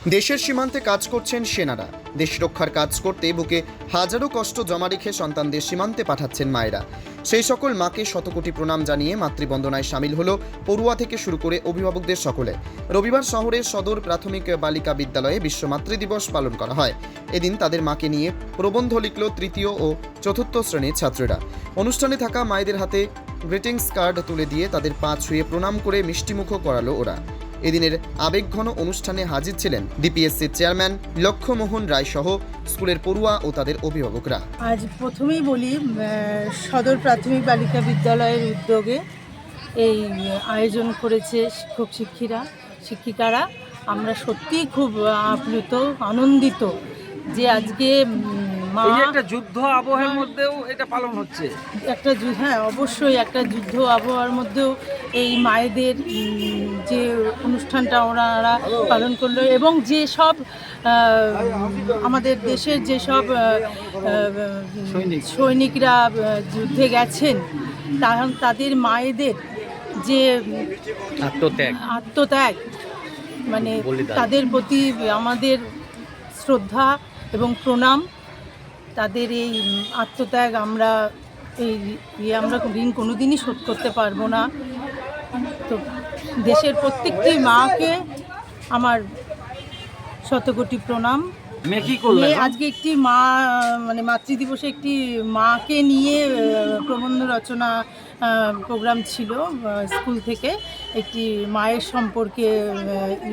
দেশের সীমান্তে কাজ করছেন সেনারা। দেশ রক্ষার কাজ করতে বুকে হাজারো কষ্ট জমা রেখে সন্তানদের সীমান্তে পাঠাচ্ছেন মায়েরা। সেই সকল মাকে শতকোটি প্রণাম জানিয়ে মাতৃবন্দনায় সামিল হলো পড়ুয়া থেকে শুরু করে অভিভাবকদের সকলে। রবিবার শহরের সদর প্রাথমিক বালিকা বিদ্যালয়ে বিশ্ব মাতৃদিবস পালন করা হয়। এদিন তাদের মাকে নিয়ে প্রবন্ধ লিখল তৃতীয় ও চতুর্থ শ্রেণীর ছাত্রীরা। অনুষ্ঠানে থাকা মায়েদের হাতে গ্রিটিংস কার্ড তুলে দিয়ে তাদের পা ছুঁয়ে প্রণাম করে মিষ্টিমুখও করালো ওরা। এদিনের আবেগঘন অনুষ্ঠানে হাজির ছিলেন ডিপিএসসির চেয়ারম্যান লক্ষ্যমোহন রায় সহ স্কুলের পড়ুয়া ও তাদের অভিভাবকরা। আজ প্রথমেই বলি, সদর প্রাথমিক বালিকা বিদ্যালয়ের উদ্যোগে এই আয়োজন করেছে শিক্ষিকারা। আমরা সত্যিই খুব আপ্লুত, আনন্দিত যে আজকে মা একটা যুদ্ধ আবহের মধ্যেও এটা পালন হচ্ছে। অবশ্যই একটা যুদ্ধ আবহাওয়ার মধ্যেও এই মায়েদের যে অনুষ্ঠানটা ওনারা পালন করলো, এবং যে সব আমাদের দেশের যেসব সৈনিকরা যুদ্ধে গেছেন তাদের মায়েদের যে আত্মত্যাগ, মানে তাদের প্রতি আমাদের শ্রদ্ধা এবং প্রণাম। তাদের এই আত্মত্যাগ আমরা ঋণ কোনোদিনই শোধ করতে পারবো না। তো দেশের প্রত্যেকটি মাকে আমার শতকোটি প্রণাম। আজকে একটি মাতৃদিবসে একটি মাকে নিয়ে প্রবন্ধ রচনা প্রোগ্রাম ছিল স্কুল থেকে। একটি মায়ের সম্পর্কে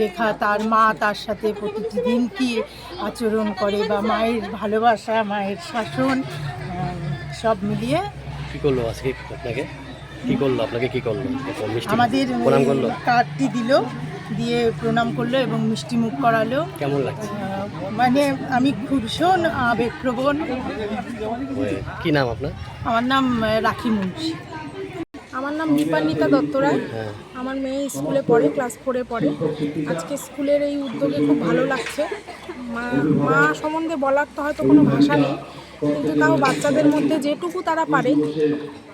লেখা, তার মা তার সাথে প্রতিটি দিন কী আচরণ করে, বা মায়ের ভালোবাসা, মায়ের শাসন, সব মিলিয়ে কী করলো আজকে আপনাকে? আপনাকে আমাদের কার্ডটি দিল, দিয়ে প্রণাম করলো এবং মিষ্টি মুখ করালো। কেমন লাগছে? মানে আমি খুব ভীষণ আবেগপ্রবণ। কি নাম আপনার? আমার নাম রাখি মুন্সি। আমার নাম দীপান্বিতা দত্তরায়। আমার মেয়ে স্কুলে পড়ে, ক্লাস 4-এ পড়ে। আজকে স্কুলের এই উদ্যোগে খুব ভালো লাগছে। মা সম্বন্ধে বলার তো হয়তো কোনো ভাষা নেই, কিন্তু তাও বাচ্চাদের মধ্যে যেটুকু তারা পারে,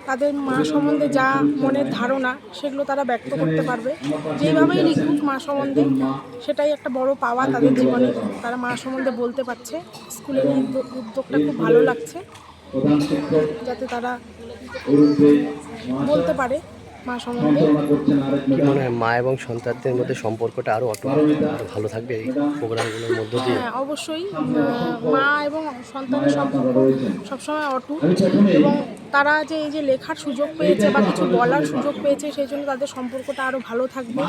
তাদের মা সম্বন্ধে যা মনের ধারণা সেগুলো তারা ব্যক্ত করতে পারবে। যেইভাবেই লিখুক মা সম্বন্ধে, সেটাই একটা বড় পাওয়া তাদের জীবনে। তারা মা সম্বন্ধে বলতে পারছে। স্কুলের এই উদ্যোগটা খুব ভালো লাগছে, যাতে তারা বলতে পারে মা সম্বন্ধে। কি মনে হয় মা এবং সন্তানদের মধ্যে সম্পর্কটা আরও ভালো থাকবে এই প্রোগ্রামগুলোর মধ্য দিয়ে? হ্যাঁ, অবশ্যই। মা এবং সন্তানের সম্পর্ক সবসময় অটুট, এবং তারা যে এই যে লেখার সুযোগ পেয়েছে বা কিছু বলার সুযোগ পেয়েছে, সেই জন্য তাদের সম্পর্কটা আরও ভালো থাকবে।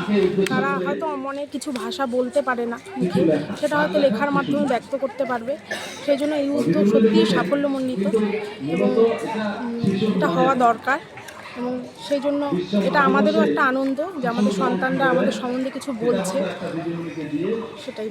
তারা হয়তো মনে কিছু ভাষা বলতে পারে না মুখে, সেটা হয়তো লেখার মাধ্যমে ব্যক্ত করতে পারবে। সেই জন্য এই উদ্যোগ সত্যিই সাফল্যমণ্ডিত, এবং এটা হওয়া দরকার। এবং সেই জন্য এটা আমাদেরও একটা আনন্দ যে আমাদের সন্তানরা আমাদের সম্বন্ধে কিছু বলছে, সেটাই।